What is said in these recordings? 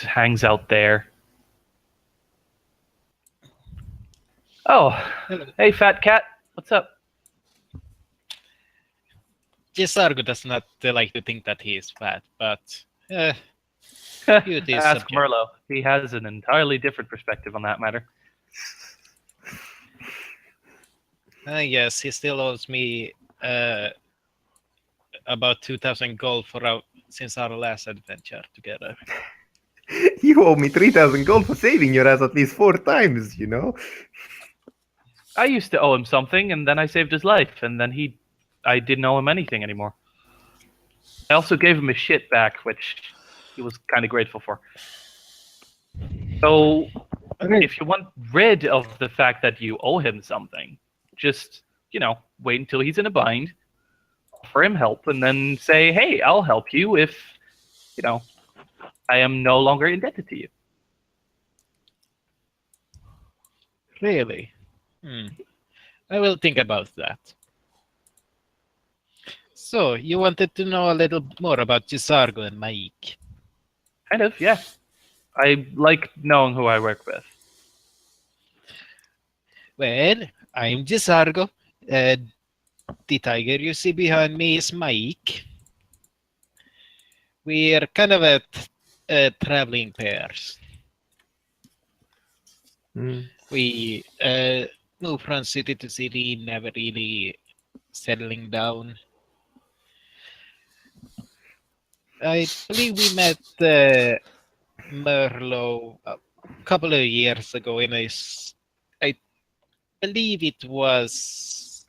hangs out there. Oh, Hello. hey, fat cat. What's up? Gisargo does not like to think that he is fat, but beauty is Ask subjective. Merlot. He has an entirely different perspective on that matter. Yes, he still owes me about 2,000 gold since our last adventure together. You owe me 3,000 gold for saving your ass at least 4 times, you know? I used to owe him something, and then I saved his life, and then I didn't owe him anything anymore. I also gave him his shit back, which he was kind of grateful for. So, if you want rid of the fact that you owe him something, just, wait until he's in a bind, offer him help, and then say, hey, I'll help you if, I am no longer indebted to you. Really? I will think about that. So, you wanted to know a little more about Gisargo and Maik? Kind of, yeah. I like knowing who I work with. Well, I'm Gisargo. The tiger you see behind me is Maik. We're kind of a traveling pairs. We move from city to city, never really settling down. I believe we met Merlot a couple of years ago in I believe it was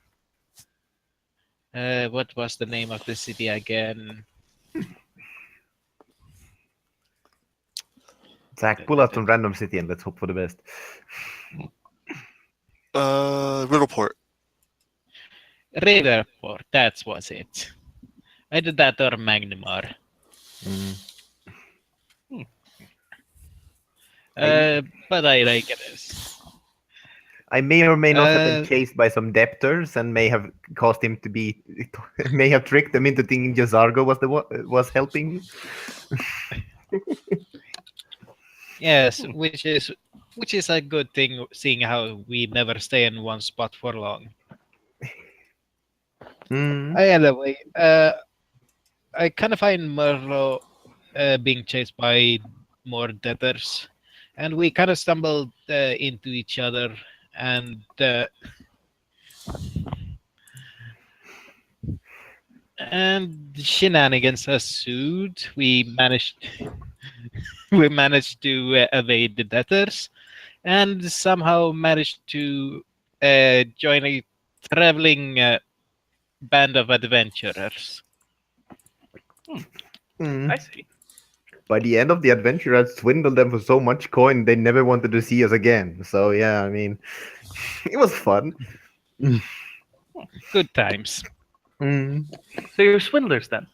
what was the name of the city again? Zach, pull out some random city and let's hope for the best. Riverport. Riverport, that was it. Either that or Magnimar. But I like it. I may or may not have been chased by some debtors and may have caused him to be, may have tricked them into thinking Gisargo was helping me. Yes, which is a good thing, seeing how we never stay in one spot for long. Anyway, I kind of find Merlot being chased by more debtors, and we kind of stumbled into each other, and shenanigans ensued. We managed to evade the debtors, and somehow managed to join a traveling band of adventurers. I see. By the end of the adventure, I'd swindled them for so much coin they never wanted to see us again. So yeah, I mean, it was fun. Good times. So you're swindlers then?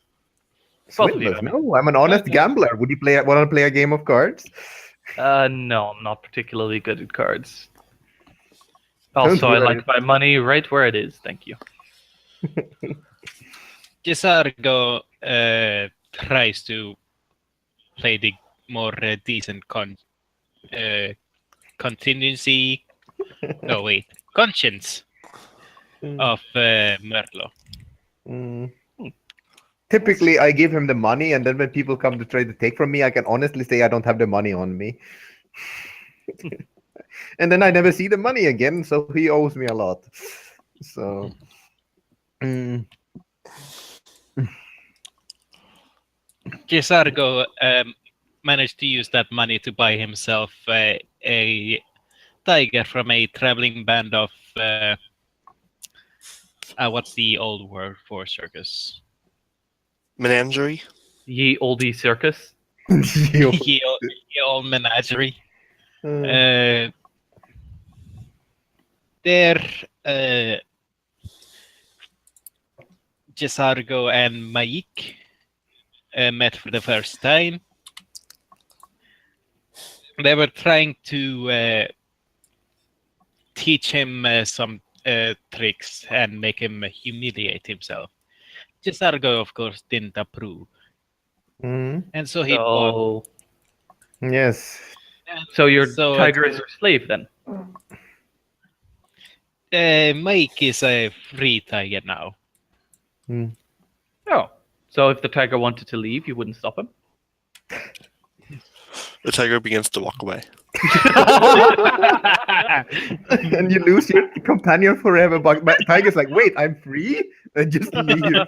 Swindlers? No, I'm an honest gambler. Would you want to play a game of cards? No, I'm not particularly good at cards. Also, I like my money right where it is. Thank you. Gisargo tries to play the more decent contingency. No, wait, conscience of Merlot. Typically, I give him the money, and then when people come to try to take from me, I can honestly say I don't have the money on me. And then I never see the money again, so he owes me a lot. So... Gisargo managed to use that money to buy himself a tiger from a traveling band of what's the old word for circus? Menagerie? Ye oldie circus. Ye old menagerie. There, Gisargo and Maik met for the first time. They were trying to teach him some tricks and make him humiliate himself. Gisargo, of course, didn't approve. And so he bought. Yes. So your So, tiger is your slave then? Mike is a free tiger now. Oh. So if the tiger wanted to leave, you wouldn't stop him? The tiger begins to walk away. And you lose your companion forever. But Tiger's like, wait, I'm free? And just leave.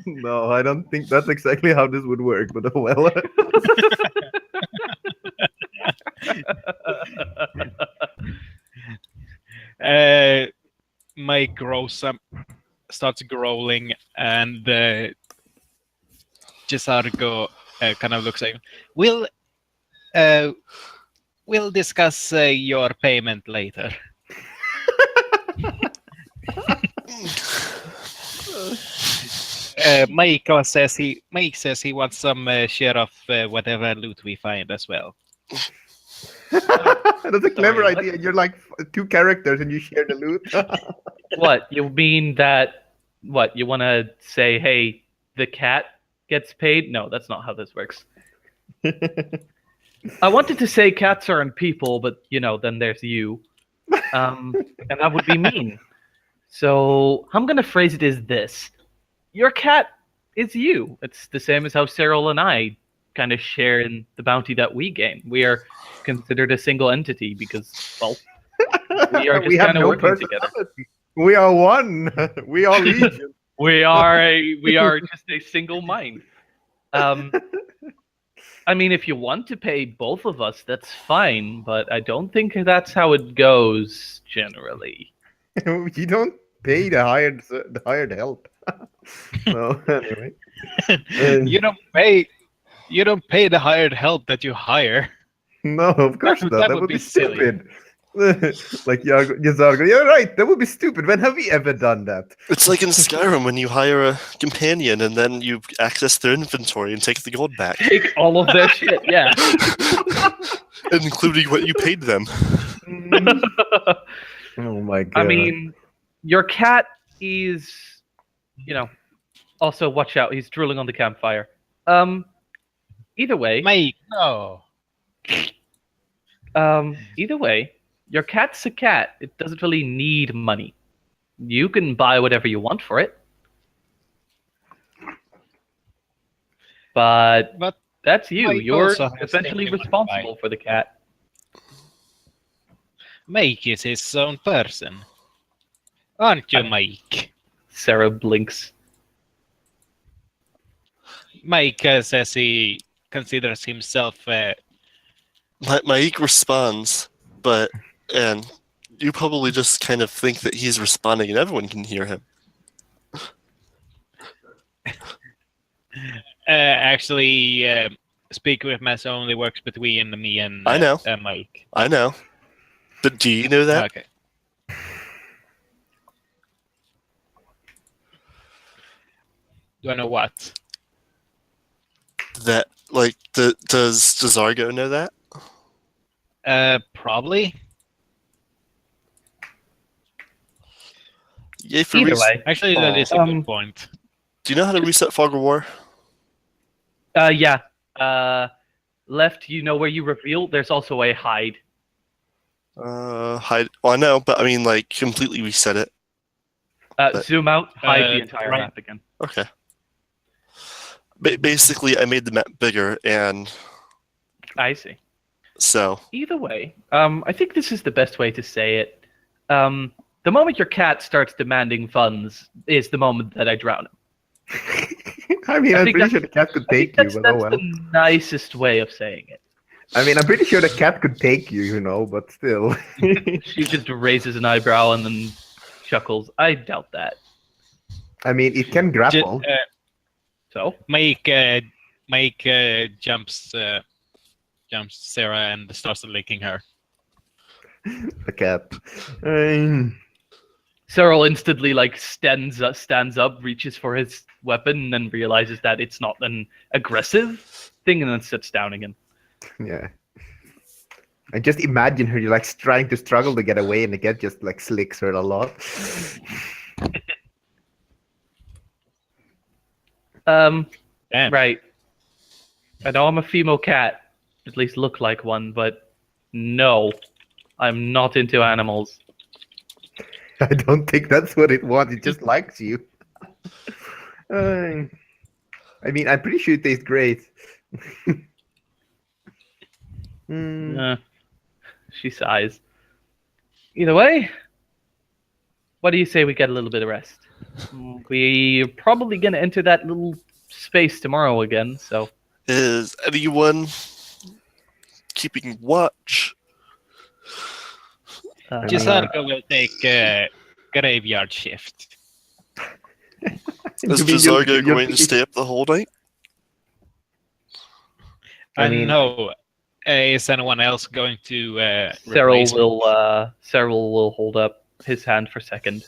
No, I don't think that's exactly how this would work, but oh well. Mike grows up, starts growling, and Gisargo kind of looks at him. We'll discuss your payment later. Mike says he wants some share of whatever loot we find as well. That's a clever Sorry, what? idea. You're like two characters and you share the loot. What? You mean that, what, you want to say, hey, the cat gets paid? No, that's not how this works. I wanted to say cats aren't people, but, then there's you. And that would be mean. So I'm going to phrase it as this. Your cat is you. It's the same as how Cyril and I kind of share in the bounty that we gain. We are considered a single entity because, well, we are just kind of working together. We are one. We are legion. We are just a single mind. I mean, if you want to pay both of us, that's fine, but I don't think that's how it goes generally. You don't pay the hired help. No, anyway. You don't pay the hired help that you hire. No, of course not. That would be silly. stupid. Like Yazargo, you're right. That would be stupid. When have we ever done that? It's like in Skyrim when you hire a companion and then you access their inventory and take the gold back. Take all of their shit, yeah. Including what you paid them. Oh my god. I mean, your cat is, also watch out. He's drooling on the campfire. Either way. Mike, no. Either way, your cat's a cat. It doesn't really need money. You can buy whatever you want for it. But that's you. Mike You're also has essentially taken responsible for the cat. Mike is his own person. Aren't you, Mike? Sarah blinks. Mike says he considers himself... Mike responds, and you probably just kind of think that he's responding and everyone can hear him. Actually, speak with Mass only works between me and I know. Mike. I know. But do you know that? Okay. Do I know what? That, does Argo know that? Probably. Yay for Either way. Actually, that is a good point. Do you know how to reset Fog of War? Yeah. Left, where you reveal. There's also a hide. Hide. Well, I know, but I mean, completely reset it. Zoom out, hide the entire right. map again. Okay. Basically, I made the map bigger, and I see. so Either way, I think this is the best way to say it. The moment your cat starts demanding funds is the moment that I drown him. I mean, I I'm think pretty sure the cat could take you, That's but oh well. the nicest way of saying it. I mean, I'm pretty sure the cat could take you, but still. She just raises an eyebrow and then chuckles. I doubt that. I mean, it can grapple. So Mike jumps Sarah and starts licking her. The cat. Cyril instantly stands up, reaches for his weapon, and then realizes that it's not an aggressive thing, and then sits down again. Yeah. I just imagine her trying to struggle to get away, and the cat just slicks her a lot. Damn. Right. I know I'm a female cat, at least look like one, but no, I'm not into animals. I don't think that's what it wants. It just likes you. I mean, I'm pretty sure it tastes great. She sighs. Either way, what do you say we get a little bit of rest? We're probably going to enter that little space tomorrow again, so... Is anyone keeping watch? Gisargo will take graveyard shift. Is You mean Jazargo going to stay up the whole night? I mean- No. Is anyone else going to Cyril replace me? will hold up his hand for second.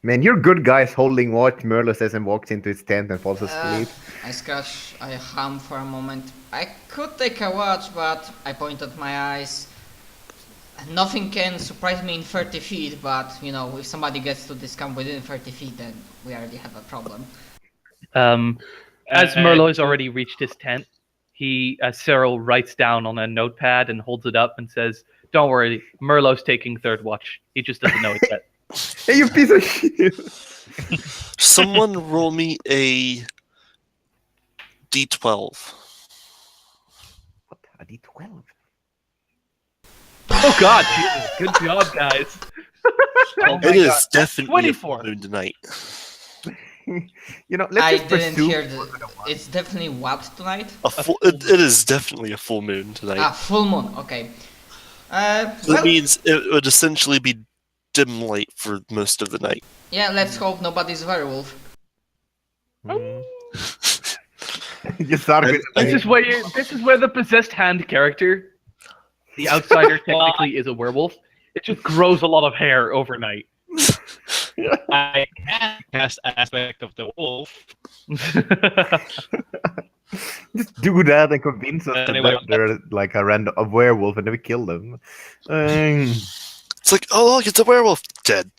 Man, you're good guys holding watch. Merlo says and walks into his tent and falls asleep. I hum for a moment. I could take a watch, but I point at my eyes. Nothing can surprise me in 30 feet, but, you know, if somebody gets to this camp within 30 feet, then we already have a problem. As Merlo has already reached his tent, Cyril writes down on a notepad and holds it up and says, "Don't worry, Merlo's taking third watch. He just doesn't know it yet." Hey, you piece of shit! Someone roll me a D12. What? A D12? Oh God, Jesus, good job, guys. It is definitely 24. a full moon tonight. You know, let's I just didn't pursue. hear it's definitely what tonight? It is definitely a full moon tonight. Ah, full moon, okay. That Well, means it would essentially be dim light for most of the night. yeah, let's hope nobody's werewolf. Gisargo. This is where the possessed hand character, the outsider, technically is a werewolf. It just grows a lot of hair overnight. I can cast aspect of the wolf. Just do that and convince us Anyway, that they're like a werewolf and then we kill them. It's like, oh look, it's a werewolf. Dead.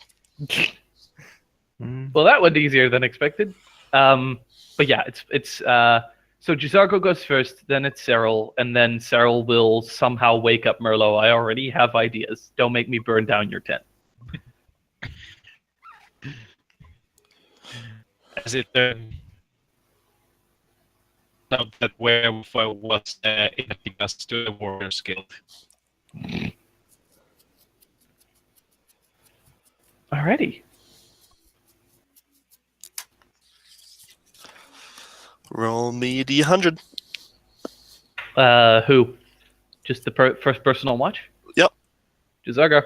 Well, that went easier than expected. But yeah, it's so Gisargo goes first, then it's Cyril, and then Cyril will somehow wake up Merlo. I already have ideas. Don't make me burn down your tent. As it turned out that werewolf was inviting us to the Warriors Guild. Alrighty. Roll me a D100. Who? Just the first person on watch? Yep. Gisargo.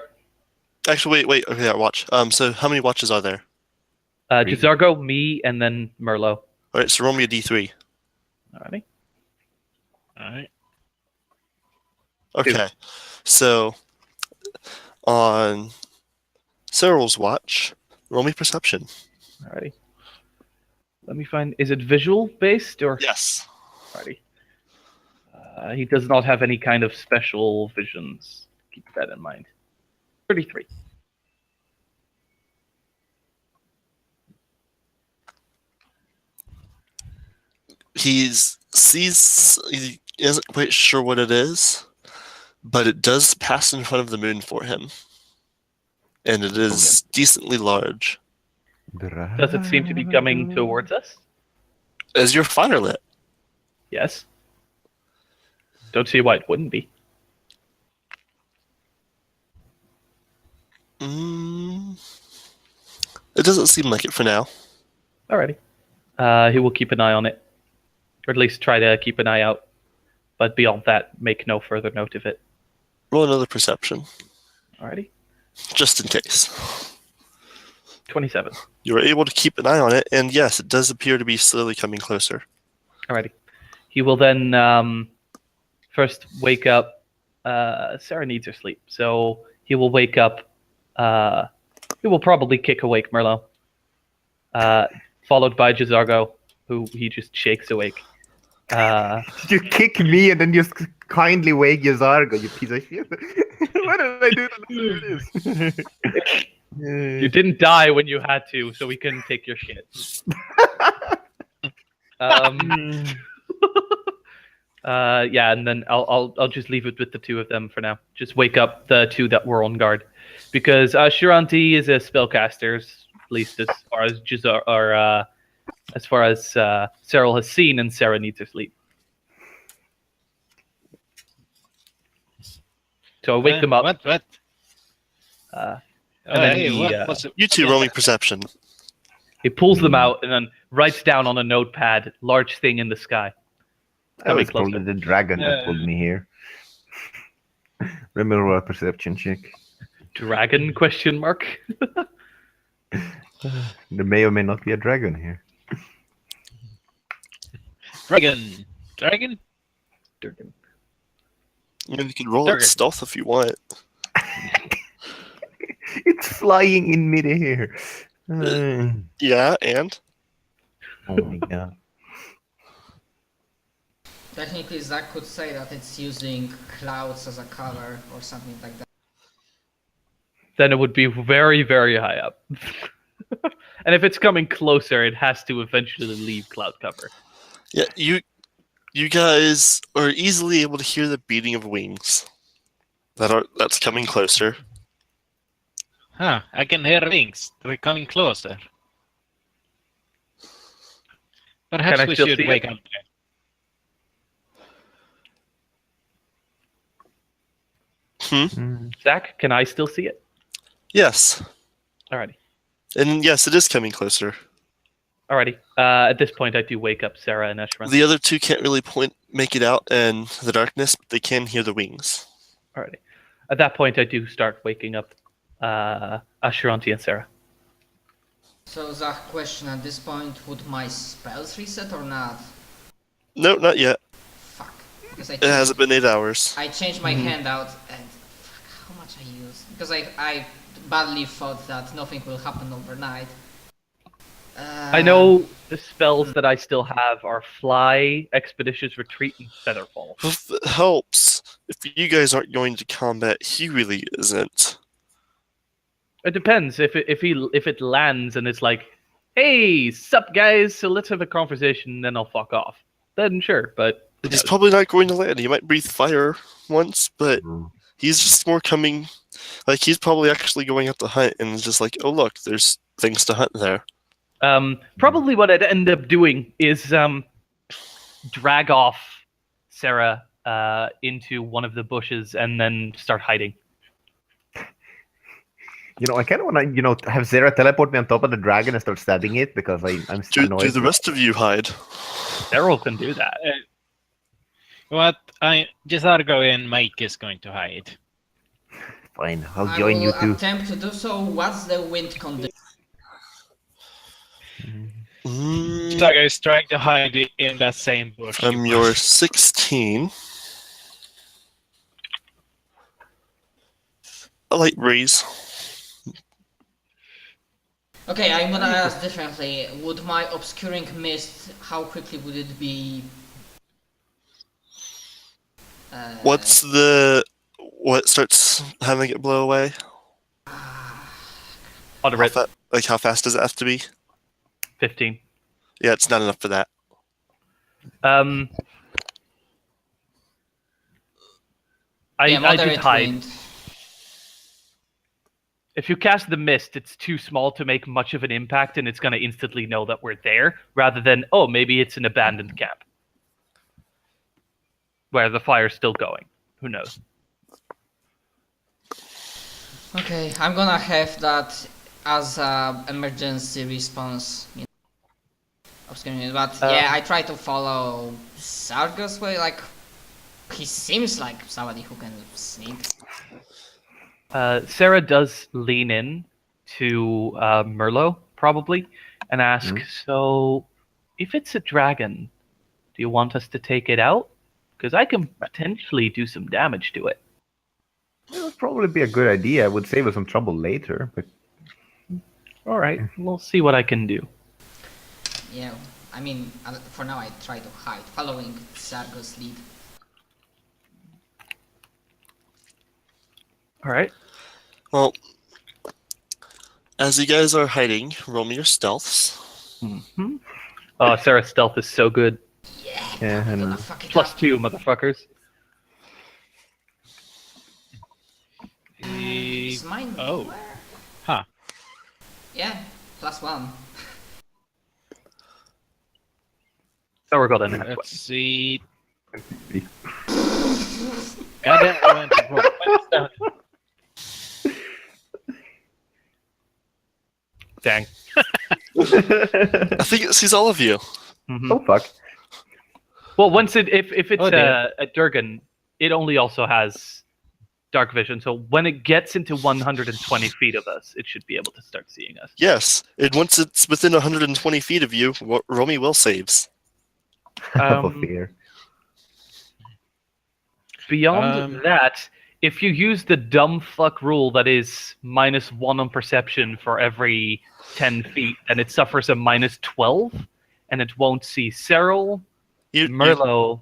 Actually, wait. Okay, yeah, watch. So how many watches are there? Gisargo, me, and then Merlo. All right, so roll me a D3. Alrighty. Alright. Okay, so on Cyril's watch, roll me perception. Alrighty. Let me find. Is it visual based or? Yes. Alrighty. He does not have any kind of special visions. Keep that in mind. 33. He isn't quite sure what it is, but it does pass in front of the moon for him. And it is decently large. Does it seem to be coming towards us? Is your fire lit? Yes. Don't see why it wouldn't be. It doesn't seem like it for now. Alrighty. He will keep an eye on it. Or at least try to keep an eye out. But beyond that, make no further note of it. Roll another perception, Alrighty. just in case. 27. You were able to keep an eye on it, and yes, it does appear to be slowly coming closer. Alrighty. He will then first wake up. Sarah needs her sleep, so he will wake up. He will probably kick awake Merlo, followed by Gisargo, who he just shakes awake. You kick me and then just kindly wake Gisargo, you piece of shit. What did I do to do this? You didn't die when you had to, so we couldn't take your shit. Yeah, and then I'll just leave it with the two of them for now. Just wake up the two that were on guard, because Shiranti is a spellcaster, at least as far as Cyril has seen, and Sarah needs to sleep. So I wake them up. What? And then You two roll me perception. he pulls them out and then writes down on a notepad, large thing in the sky. That was probably the dragon that pulled me here. Remember a perception check. Dragon? Question mark. There may or may not be a dragon here. Dragon. You can roll it stealth if you want. It's flying in midair. Yeah, and? Oh my god. Technically, Zach could say that it's using clouds as a cover or something like that. Then it would be very, very high up. And if it's coming closer, it has to eventually leave cloud cover. Yeah, you guys are easily able to hear the beating of wings. That's coming closer. Huh, I can hear wings. They're coming closer. Perhaps Can I we still should see wake it? up there. Zach, can I still see it? Yes. Alrighty. And yes, it is coming closer. Alrighty. At this point, I do wake up Sarah and Eshran. The other two can't really make it out in the darkness, but they can hear the wings. Alrighty. At that point, I do start waking up Ashiranti and Sarah. So, Zach, question at this point, would my spells reset or not? No, not yet. Fuck. Because It hasn't been 8 hours. I changed my handout and fuck, how much I used? Because I badly thought that nothing will happen overnight. I know the spells that I still have are Fly, Expeditious Retreat, and Featherfall. If it helps, if you guys aren't going to combat, he really isn't. It depends. If it lands and it's like, hey, sup guys, so let's have a conversation, then I'll fuck off. Then sure, but He's probably not going to land. He might breathe fire once, but he's just more coming. Like, he's probably actually going out to hunt and is just like, oh look, there's things to hunt there. Probably what I'd end up doing is drag off Sarah into one of the bushes and then start hiding. You know, I kind of want to, have Sarah teleport me on top of the dragon and start stabbing it because I'm Do annoyed. the rest of you hide? Daryl can do that. What? Gisargo and Mike is going to hide. Fine, I'll I join will you too. attempt to do so. What's the wind condition? Gisargo is trying to hide in that same bush. You're 16. A light breeze. Okay, I'm gonna ask differently. Would my obscuring mist, how quickly would it be? What starts having it blow away? Moderate. How fast does it have to be? 15. Yeah, it's not enough for that. I just moderate hide. wind. If you cast the mist, it's too small to make much of an impact, and it's going to instantly know that we're there, rather than, oh, maybe it's an abandoned camp. Where the fire's still going. Who knows? Okay, I'm gonna have that as a emergency response. You know, obscuring, but yeah, I try to follow Sargo's way. Like, he seems like somebody who can sneak. Sarah does lean in to Merlot, probably, and ask, so, if it's a dragon, do you want us to take it out? Because I can potentially do some damage to it. It would probably be a good idea. It would save us some trouble later. But Alright, we'll see what I can do. Yeah, I mean, for now I try to hide, following Sargo's lead. Alright. Well, as you guys are hiding, roll me your stealths. Oh, Sarah's stealth is so good. Yeah, I'm and gonna fuck it Plus up. 2, motherfuckers. Is mine Oh. lower? Huh. Yeah, +1. So we're going to Let's see. 23. Goddamn, I went to roll. What is that? Dang. I think it sees all of you. Mhm. Oh fuck. Well, once if it's Oh, dear. a Durgan, it only also has dark vision. So when it gets into 120 feet of us, it should be able to start seeing us. Yes, and once it's within 120 feet of you, roll me will saves. For fear. Beyond that, if you use the dumb fuck rule that is -1 on perception for every 10 feet, then it suffers a -12, and it won't see Cyril, Merlot.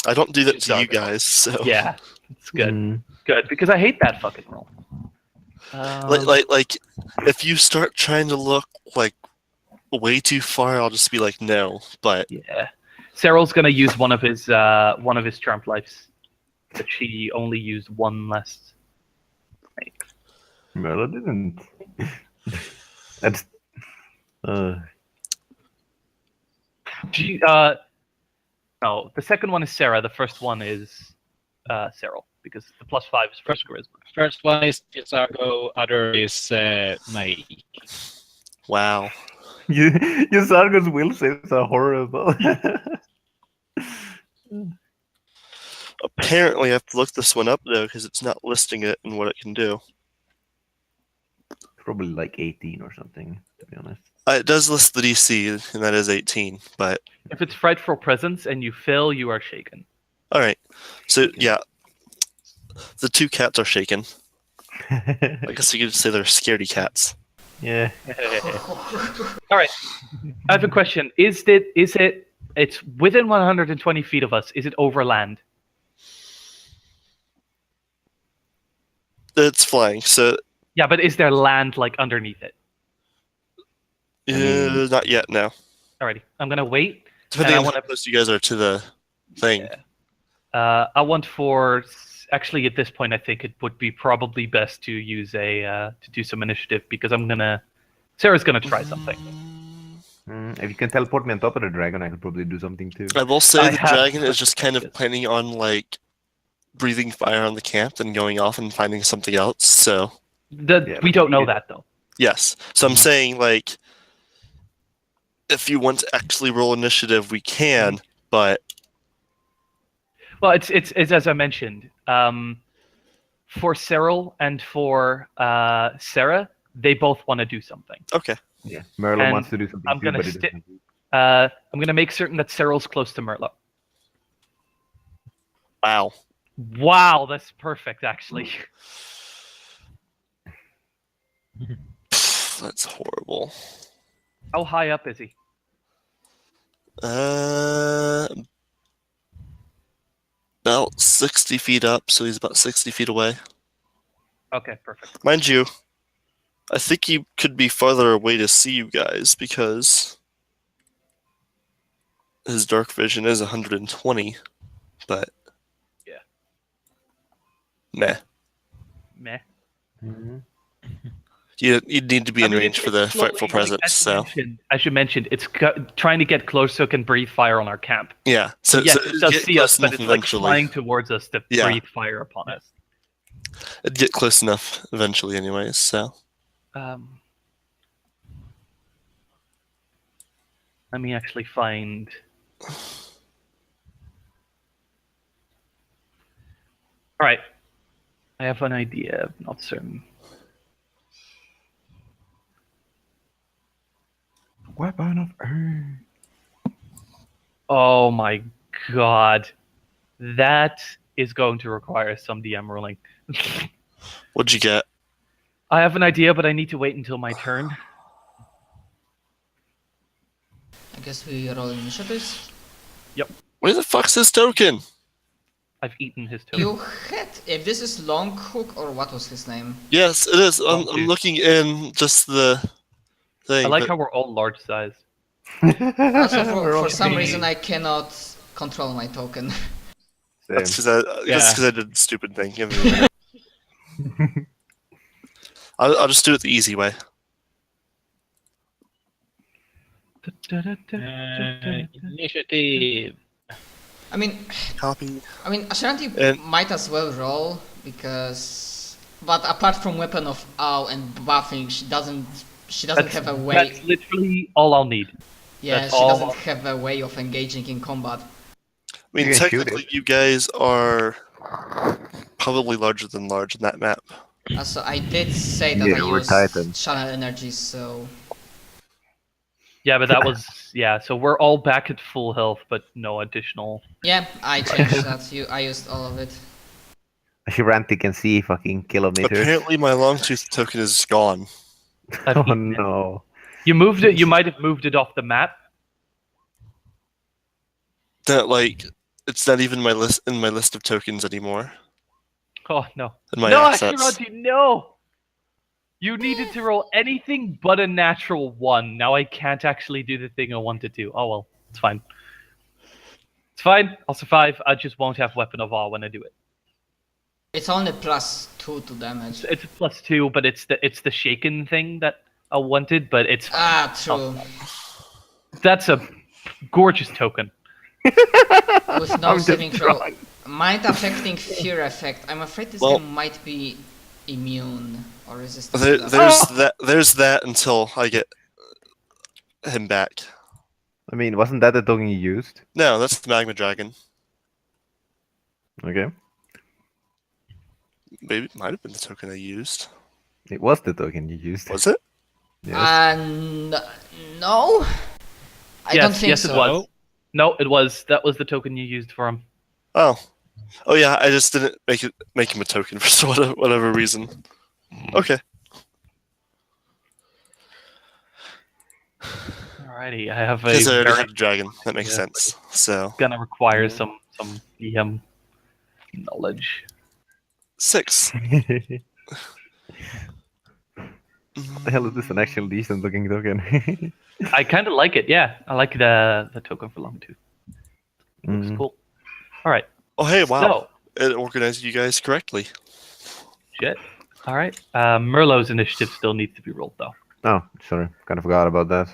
I don't do that to you Gygax. guys, so Yeah, it's good. Mm. Good, because I hate that fucking rule. like if you start trying to look like way too far, I'll just be like no. But Yeah, Cyril's gonna use one of his charmed lives, but she only used one last. Merlo didn't. That's. No, the second one is Sarah. The first one is Cyril, because the +5 is first charisma. First one is Gisargo, other is Naik. wow. Your Sargon's will saves are horrible. Apparently, I have to look this one up though because it's not listing it and what it can do. Probably like 18 or something, to be honest. It does list the DC, and that is 18. But If it's frightful presence and you fail, you are shaken. all right, so yeah, the two cats are shaken. I guess you could say they're scaredy cats. Yeah. All right, I have a question. Is it? It's within 120 feet of us. Is it over land? It's flying, so Yeah, but is there land like underneath it? not yet. No, Alrighty, I'm gonna wait. depending I on wanna- how close you guys are to the thing. Yeah. I want for actually at this point, I think it would be probably best to use to do some initiative because Sarah's gonna try something. If you can teleport me on top of the dragon, I could probably do something too. I will say I the have dragon is just kind of perspective. planning on like breathing fire on the camp and going off and finding something else. So Yeah, We don't know that though. yes, so I'm saying like if you want to actually roll initiative, we can, but Well, it's as I mentioned. For Cyril and for Sarah, they both want to do something. okay. Yeah, Merlo And wants to do something I'm too, gonna but it sti- doesn't. I'm gonna make certain that Cyril's close to Merlot. Wow. Wow, that's perfect, actually. That's horrible. How high up is he? About 60 feet up, so he's about 60 feet away. Okay, perfect. Mind you, I think he could be farther away to see you guys because his dark vision is 120, but Yeah. meh. Meh. You'd need to be in range for the it's slowly, frightful like, presence. So as you mentioned, it's trying to get close so it can breathe fire on our camp. yeah, so Yes, so it does get see close us, but enough it's like eventually. flying towards us to Yeah. breathe fire upon us. It'd get close enough eventually, anyways. So Let me actually find. All right, I have an idea. I'm not certain. Weapon of Earth. Oh my god, that is going to require some DM ruling. what'd you get? I have an idea, but I need to wait until my turn. I guess we roll initiatives. Where the fuck's this token? I've eaten his token. You had, if this is Long Hook or what was his name? Yes, it is. I'm Thank you. looking in just the thing. I like but how we're all large size. Also, We're all for some thinking. reason, I cannot control my token. That's Same. because I did a stupid thing. Give me a minute. I'll just do it the easy way. Initiative. I mean, Copy. Ashanti And- might as well roll because, but apart from Weapon of Awe and buffing, she doesn't have a way. That's literally all I'll need. Yeah, that's she all. doesn't have a way of engaging in combat. I mean, You can shoot technically, it. you guys are probably larger than large in that map. Also, I did say that Yeah, I we're use Titans. channel energies, so Yeah, but that was so we're all back at full health, but no additional. yeah, I changed that. I used all of it. Shiranti can see fucking kilometers. Apparently, my Longtooth token is gone. I've Oh eaten it. no. You moved it. You might have moved it off the map. That it's not even my list of tokens anymore. Oh no! In my No, assets. Ashiranti, no! You needed to roll anything but a natural one. Now I can't actually do the thing I wanted to. Oh well, it's fine. It's fine. I'll survive. I just won't have Weapon of Awe when I do it. It's only +2 to damage. It's a +2, but it's the shaken thing that I wanted. But it's fine. Ah, true. That's a gorgeous token. With no I'm saving just throw. trying. Might affecting fear effect. I'm afraid this Well- game might be immune or resistant. There, to that. there's that until I get him back. I mean, wasn't that the token you used? No, that's the Magma Dragon. Okay. Maybe it might have been the token I used. It was the token you used. Was it? Yes. No. I don't think yes, so. it was. No, it was. That was the token you used for him. Oh yeah. I just didn't make him a token for whatever reason. Okay. Alrighty, I have a Because I already very had a dragon. That makes Yeah. sense. So gonna require some EM knowledge. 6. What the hell is this? An actual decent looking token. I kind of like it. Yeah, I like the token for Longtooth. Looks Mm. cool. All right. Oh hey, wow! So, It organized you guys correctly. shit. All right. Merlot's initiative still needs to be rolled though. Oh, sorry. Kind of forgot about that.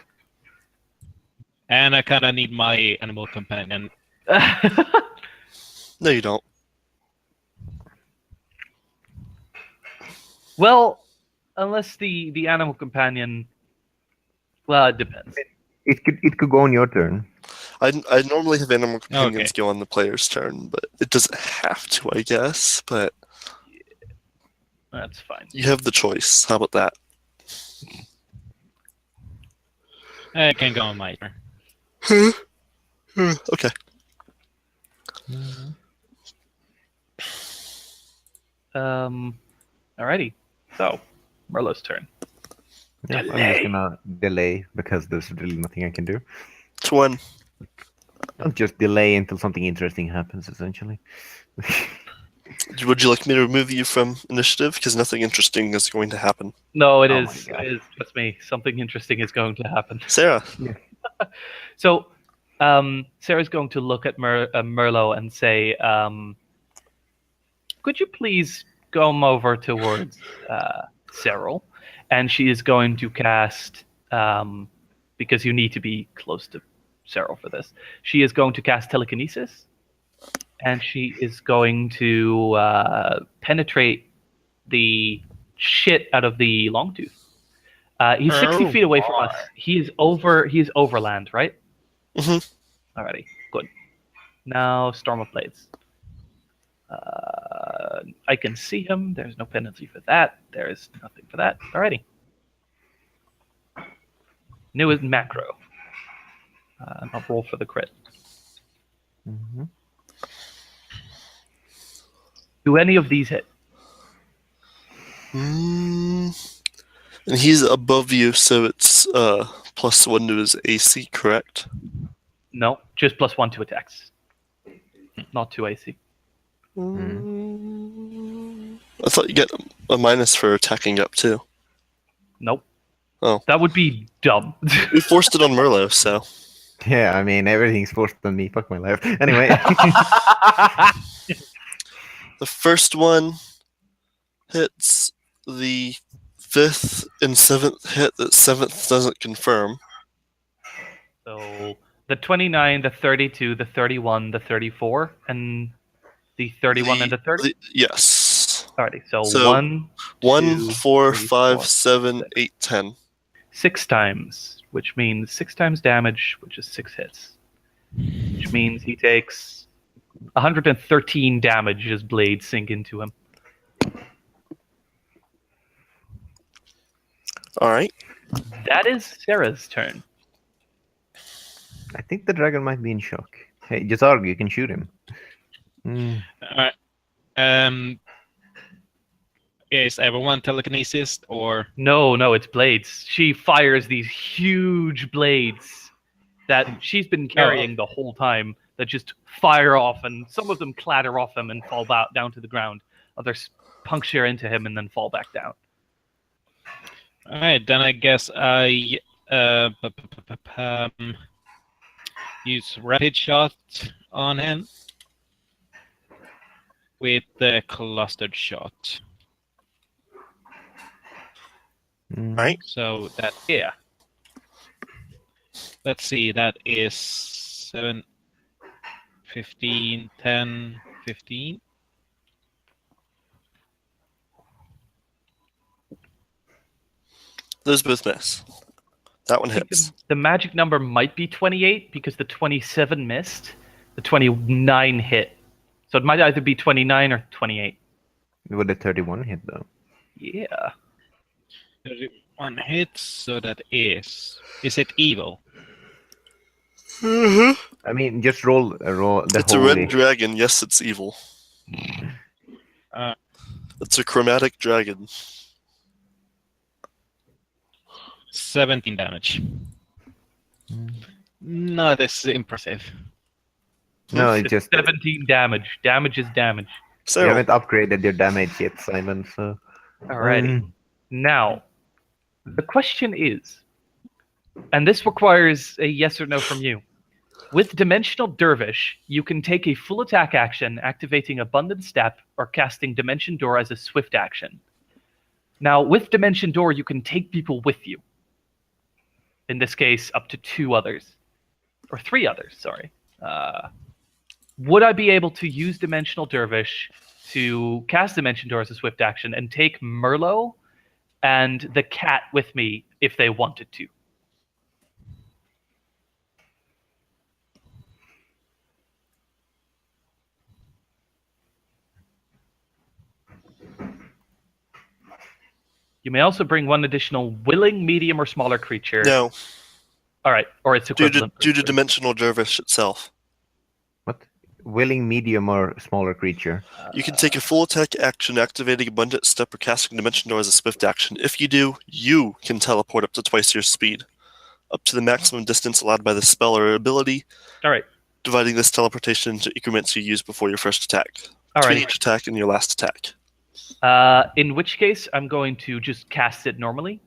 And I kind of need my animal companion. No, you don't. Well, unless the animal companion. Well, it depends. It could go on your turn. I normally have animal companions go on the player's turn, but it doesn't have to, I guess. But That's fine. you have the choice. How about that? It can go on my turn. Okay. Alrighty. So, Merlot's turn. Yeah, I'm just gonna delay because there's really nothing I can do. Which one? I'll just delay until something interesting happens, essentially. Would you like me to remove you from initiative? Because nothing interesting is going to happen. No, it Oh is. my God. It is. Trust me. Something interesting is going to happen. Sarah. So, Sarah's going to look at Merlot and say, could you please come over towards Cyril? And she is going to cast, because you need to be close to Cyril for this, she is going to cast telekinesis. And she is going to penetrate the shit out of the Longtooth. He's 60 feet away from us. He is overland, right? Mhm. Alrighty, good. Now, Storm of Blades. I can see him. There's no penalty for that. There is nothing for that. Alrighty. New is macro. I'll roll for the crit. Mhm. Do any of these hit? And he's above you, so it's +1 to his AC, correct? No, just +1 to attacks. Not to AC. I thought you get a minus for attacking up too. Nope. That would be dumb. We forced it on Merlo, so Yeah, I mean, everything's forced on me. Fuck my life. Anyway. the first one hits. The 5th and 7th hit. The 7th doesn't confirm. So the 29, the 32, the 31, the 34, and the 31 and the 30? Yes. Alrighty, so, So, 1, 1, 2, 4, 3, 5, 4, 7, 6. 8, 10. 6 times, which means 6 times damage, which is 6 hits. Which means he takes 113 damage as blades sink into him. Alright. That is Sarah's turn. I think the dragon might be in shock. Hey, Jazarg, you can shoot him. Is everyone telekinesis or? No, it's blades. She fires these huge blades that she's been carrying the whole time that just fire off, and some of them clatter off him and fall down to the ground. Others puncture into him and then fall back down. All right, then I guess I use rapid shot on him with the clustered shot. Right. So that, Yeah. let's see, that is 7, 15, 10, 15. Those both miss. That one I think hits. the magic number might be 28 because the 27 missed. The 29 hit. So it might either be 29 or 28. Would the 31 hit, though? Yeah. 31 hits, so that is it evil? I mean, just roll the It's a holy... red dragon. Yes, it's evil. Uh, It's a chromatic dragon. 17 damage. No, this is impressive. No, it's It's just... 17 damage. Damage is damage. You So, haven't upgraded your damage yet, Simon, so... Alrighty. Now, the question is, and this requires a yes or no from you. With Dimensional Dervish, you can take a full attack action, activating Abundant Step, or casting Dimension Door as a swift action. Now, with Dimension Door, you can take people with you. In this case, up to 2 others. Or 3 others, sorry. Would I be able to use Dimensional Dervish to cast Dimension Door as a swift action and take Merlo and the cat with me if they wanted to? You may also bring 1 additional willing, medium, or smaller creature. no. All right, or its Due to, equivalent. due to Dimensional Dervish itself. What? Willing, medium, or smaller creature? You can take a full attack action, activating Abundant Step or casting Dimension Door as a swift action. If you do, you can teleport up to twice your speed, up to the maximum distance allowed by the spell or ability, All right. dividing this teleportation into increments you use before your first attack. All Between right. each attack and your last attack. In which case, I'm going to just cast it normally.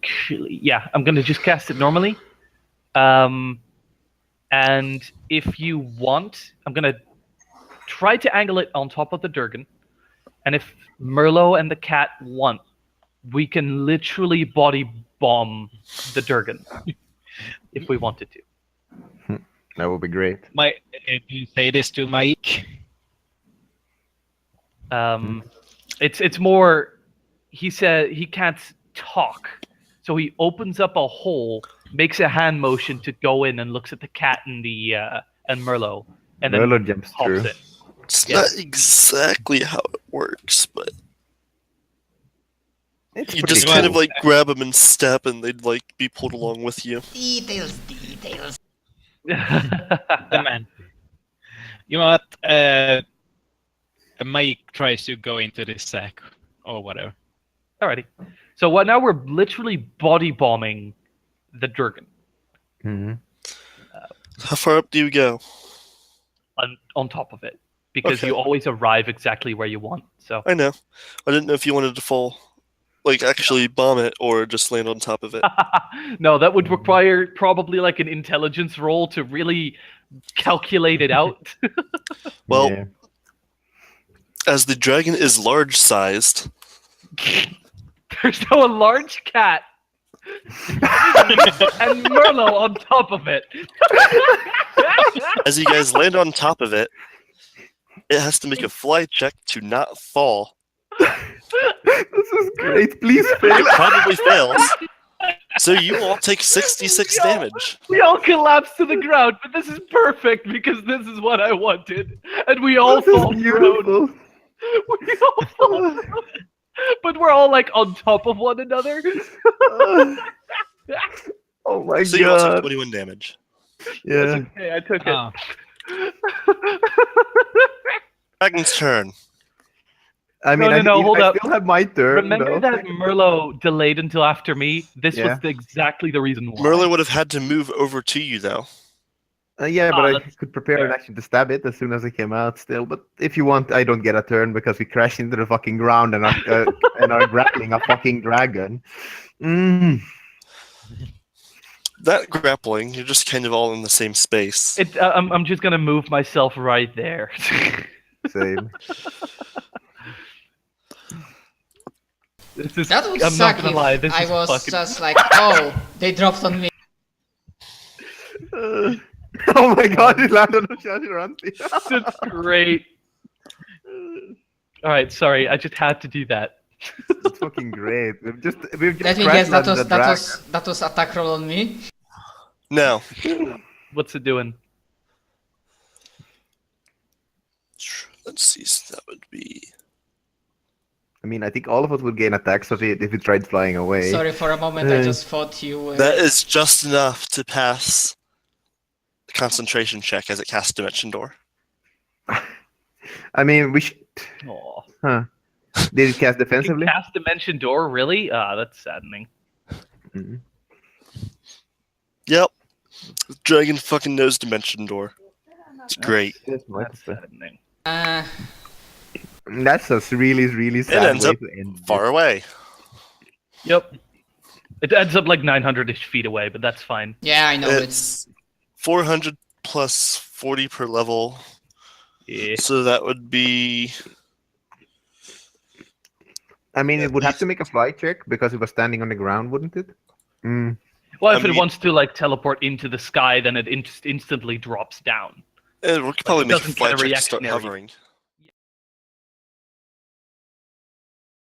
Actually, yeah, I'm going to just cast it normally. And if you want, I'm going to try to angle it on top of the Durgan. And if Merlo and the cat want, we can literally body bomb the Durgan if we wanted to. That would be great. Do you say this to Mike? It's more. He said he can't talk, so he opens up a hole, makes a hand motion to go in, and looks at the cat and the and Merlo, and then Merlo jumps hops through. in. It's Yeah. not exactly how it works, but It's you pretty just kind of cool. like grab them and step, and they'd like be pulled along with you. Details. The man. You know what? Mike tries to go into this sack or whatever. Alrighty. So what? Now we're literally body bombing the Durgan Mhm. How far up do you go? on top of it, because Okay. you always arrive exactly where you want. So I know. I didn't know if you wanted to fall like actually bomb it or just land on top of it? No, that would require probably like an intelligence roll to really calculate it out. Well, Yeah. as the dragon is large-sized, There's now a large cat and Merlot on top of it. as you guys land on top of it, it has to make a fly check to not fall. This is great. Please fail. It probably fails. So you all take 66 damage. We all collapse to the ground, but this is perfect because this is what I wanted, and we all This is fall prone. beautiful. We all fall prone. But we're all like on top of one another. Oh my So you all took god. 21 damage. Yeah. Okay, I took it. Ah. Dragon's turn. I mean, hold I up. still have my turn. Remember though. that Merlot delayed until after me? This Yeah. was exactly the reason why. Merlin would have had to move over to you, though. Yeah, but Ah, I that's could prepare fair. an action to stab it as soon as it came out still. But if you want, I don't get a turn because we crash into the fucking ground and are grappling a fucking dragon. Mm. That grappling, you're just kind of all in the same space. I'm just gonna move myself right there. Same. This is, That would I'm suck not gonna if lie. This I is was fucking. just like, oh, they dropped on me. Oh my god, it landed on Shashiranti. It's great. All right, sorry. I just had to do that. It's fucking great. We've just Let me guess, that crash-landed was the that dragon. was that was attack roll on me. Now, What's it doing? let's see, so that would be... I mean, I think all of us would gain attacks if it tried flying away. Sorry, for a moment I just thought you were... That is just enough to pass the concentration check as it casts Dimension Door. I mean, we should. Oh. Huh. Did it cast defensively? Cast Dimension Door, really? Ah, that's saddening. Mhm. Yep. Dragon fucking knows Dimension Door. It's great. Yes, That's saddening. That's a really, really sad ends way up to end it. Far away. Yep. It ends up like 900-ish feet away, but that's fine. Yeah, I know It's 400 plus 40 per level. Yeah. So that would be... I mean, it would have to make a fly check because it was standing on the ground, wouldn't it? Mm. Well, I if it mean- wants to like teleport into the sky, then it instantly drops down. We could probably it make a doesn't fly get a check to start reactionary. hovering.